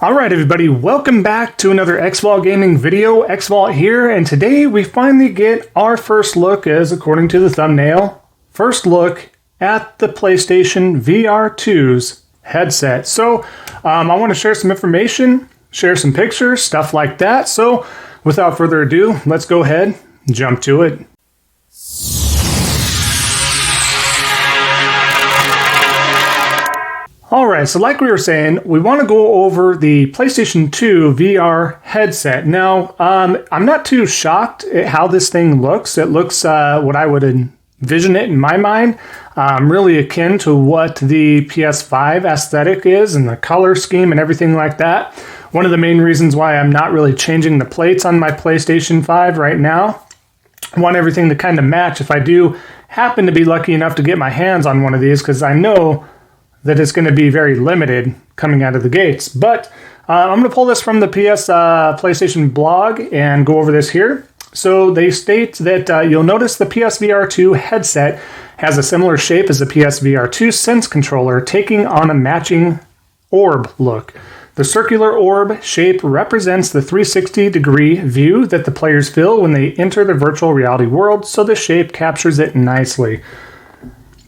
Alright everybody, welcome back to another Xvault gaming video. Xvault here, and today we finally get our first look, as according to the thumbnail, first look at the PlayStation VR 2's headset. So I want to share some information, share some pictures, stuff like that. So without further ado, let's go ahead and jump to it. Alright, so like we were saying, we want to go over the PlayStation 2 VR headset. Now, I'm not too shocked at how this thing looks. It looks what I would envision it in my mind. Really akin to what the PS5 aesthetic is and the color scheme and everything like that. One of the main reasons why I'm not really changing the plates on my PlayStation 5 right now. I want everything to kind of match if I do happen to be lucky enough to get my hands on one of these, because I know that it's going to be very limited coming out of the gates. But I'm going to pull this from the PlayStation blog and go over this here. So they state that you'll notice the PSVR 2 headset has a similar shape as the PSVR 2 Sense controller, taking on a matching orb look. The circular orb shape represents the 360-degree view that the players feel when they enter the virtual reality world, so the shape captures it nicely.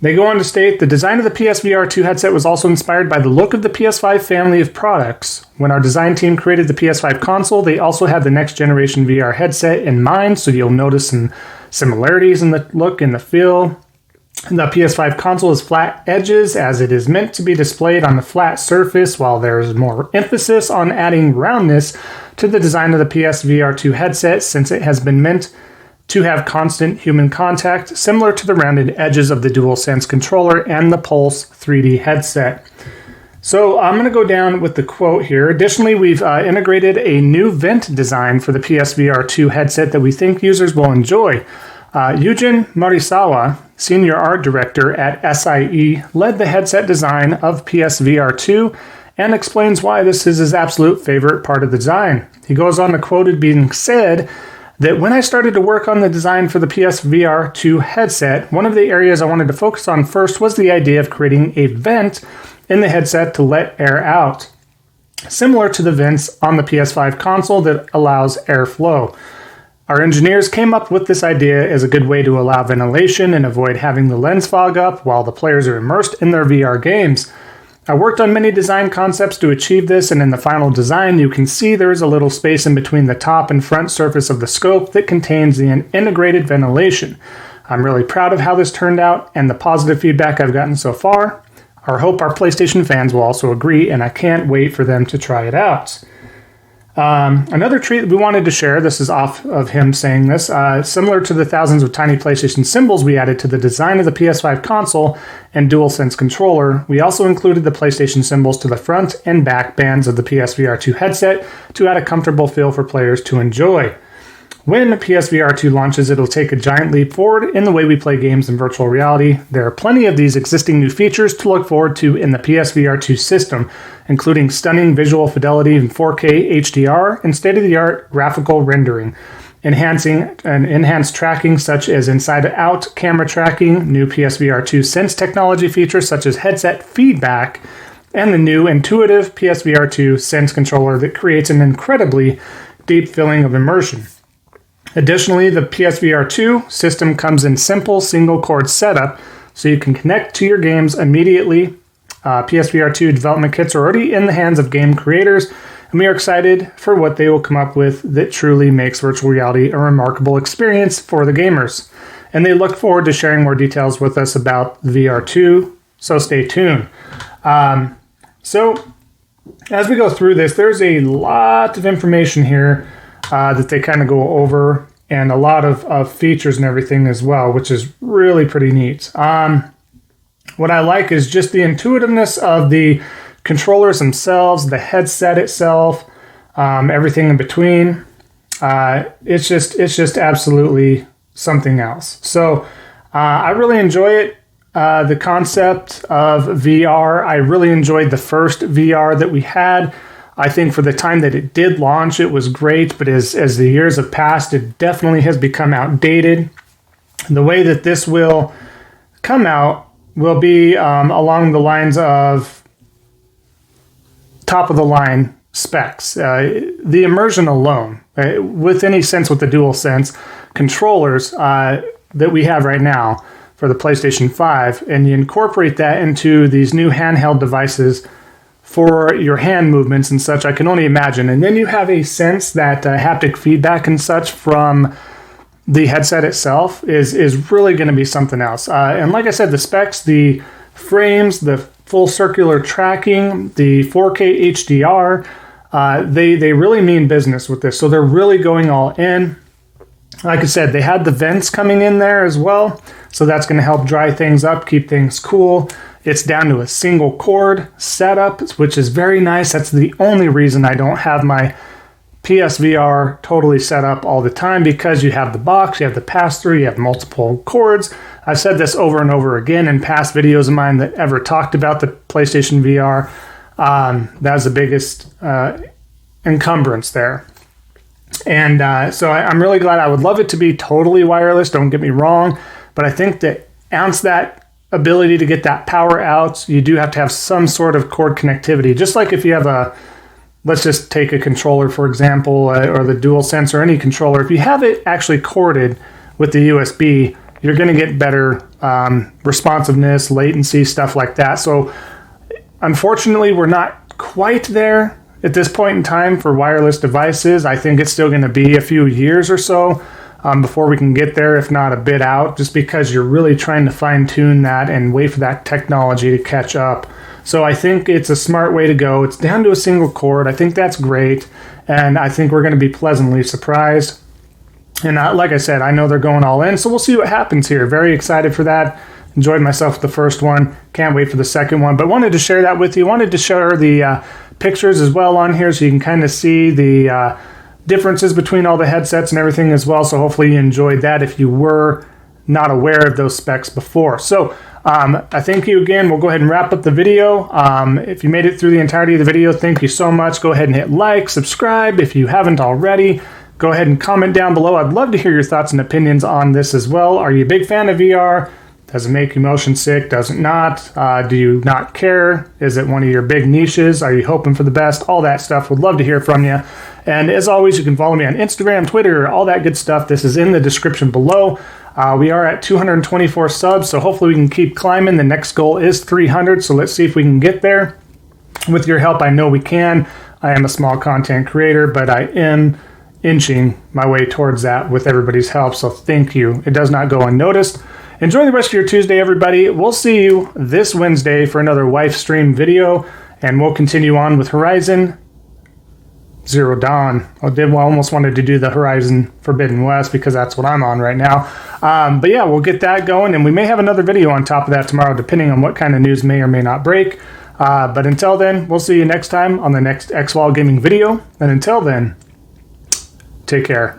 They go on to state, the design of the PSVR 2 headset was also inspired by the look of the PS5 family of products. When our design team created the PS5 console, they also had the next generation VR headset in mind, so you'll notice some similarities in the look and the feel. The PS5 console has flat edges, as it is meant to be displayed on a flat surface, while there is more emphasis on adding roundness to the design of the PSVR 2 headset, since it has been meant to have constant human contact, similar to the rounded edges of the DualSense controller and the Pulse 3D headset. So I'm going to go down with the quote here. Additionally, we've integrated a new vent design for the PSVR 2 headset that we think users will enjoy. Yujin Morisawa, senior art director at SIE, led the headset design of PSVR 2 and explains why this is his absolute favorite part of the design. He goes on to quote it being said that when I started to work on the design for the PSVR 2 headset, one of the areas I wanted to focus on first was the idea of creating a vent in the headset to let air out, similar to the vents on the PS5 console that allows airflow. Our engineers came up with this idea as a good way to allow ventilation and avoid having the lens fog up while the players are immersed in their VR games. I worked on many design concepts to achieve this, and in the final design you can see there is a little space in between the top and front surface of the scope that contains the integrated ventilation. I'm really proud of how this turned out and the positive feedback I've gotten so far. I hope our PlayStation fans will also agree, and I can't wait for them to try it out. Another treat we wanted to share, this is off of him saying this, similar to the thousands of tiny PlayStation symbols we added to the design of the PS5 console and DualSense controller, we also included the PlayStation symbols to the front and back bands of the PSVR 2 headset to add a comfortable feel for players to enjoy. When PSVR 2 launches, it'll take a giant leap forward in the way we play games in virtual reality. There are plenty of these existing new features to look forward to in the PSVR 2 system, including stunning visual fidelity in 4K HDR and state-of-the-art graphical rendering, enhanced tracking such as inside-out camera tracking, new PSVR 2 Sense technology features such as headset feedback, and the new intuitive PSVR 2 Sense controller that creates an incredibly deep feeling of immersion. Additionally, the PSVR 2 system comes in simple single-cord setup, so you can connect to your games immediately. PSVR 2 development kits are already in the hands of game creators, and we are excited for what they will come up with that truly makes virtual reality a remarkable experience for the gamers. And they look forward to sharing more details with us about VR 2, so stay tuned. So, as we go through this, there's a lot of information here that they kind of go over, and a lot of features and everything as well, which is really pretty neat. What I like is just the intuitiveness of the controllers themselves, the headset itself, everything in between. It's just absolutely something else. So I really enjoy it. The concept of VR, I really enjoyed the first VR that we had. I think for the time that it did launch, it was great, but as the years have passed, it definitely has become outdated. The way that this will come out will be along the lines of top of the line specs. The immersion alone, with any sense with the DualSense controllers that we have right now for the PlayStation 5, and you incorporate that into these new handheld devices for your hand movements and such, I can only imagine. And then you have a sense that haptic feedback and such from the headset itself is really going to be something else. And like I said, the specs, the frames, the full circular tracking, the 4K HDR, they really mean business with this. So they're really going all in. Like I said, they had the vents coming in there as well. So that's going to help dry things up, keep things cool. It's down to a single cord setup, which is very nice. That's the only reason I don't have my PSVR totally set up all the time, because you have the box, you have the pass-through, you have multiple cords. I've said this over and over again in past videos of mine that ever talked about the PlayStation VR. That was the biggest encumbrance there. And so I'm really glad. I would love it to be totally wireless, don't get me wrong, but I think that ounce that ability to get that power out, you do have to have some sort of cord connectivity. Just like if you have a, let's just take a controller, for example, or the DualSense or any controller. If you have it actually corded with the USB, you're going to get better responsiveness, latency, stuff like that. So unfortunately, we're not quite there at this point in time for wireless devices. I think it's still going to be a few years or so before we can get there, if not a bit out, just because you're really trying to fine tune that and wait for that technology to catch up. So I think it's a smart way to go. It's down to a single cord. I think that's great. And I think we're going to be pleasantly surprised. And like I said, I know they're going all in. So we'll see what happens here. Very excited for that. Enjoyed myself with the first one. Can't wait for the second one. But wanted to share that with you. Wanted to share the pictures as well on here so you can kind of see the differences between all the headsets and everything as well. So hopefully you enjoyed that if you were not aware of those specs before. So I thank you again. We'll go ahead and wrap up the video. If you made it through the entirety of the video, thank you so much. Go ahead and hit like, subscribe if you haven't already. Go ahead and comment down below. I'd love to hear your thoughts and opinions on this as well. Are you a big fan of VR? Does it make you motion sick? Does it not? Do you not care? Is it one of your big niches? Are you hoping for the best? All that stuff. Would love to hear from you. And as always, you can follow me on Instagram, Twitter, all that good stuff. This is in the description below. We are at 224 subs, so hopefully we can keep climbing. The next goal is 300, so let's see if we can get there. With your help, I know we can. I am a small content creator, but I am inching my way towards that with everybody's help, so thank you. It does not go unnoticed. Enjoy the rest of your Tuesday, everybody. We'll see you this Wednesday for another wife stream video, and we'll continue on with Horizon Zero Dawn. I almost wanted to do the Horizon Forbidden West because that's what I'm on right now. But yeah, we'll get that going, and we may have another video on top of that tomorrow, depending on what kind of news may or may not break. But until then, we'll see you next time on the next Xvault gaming video. And until then, take care.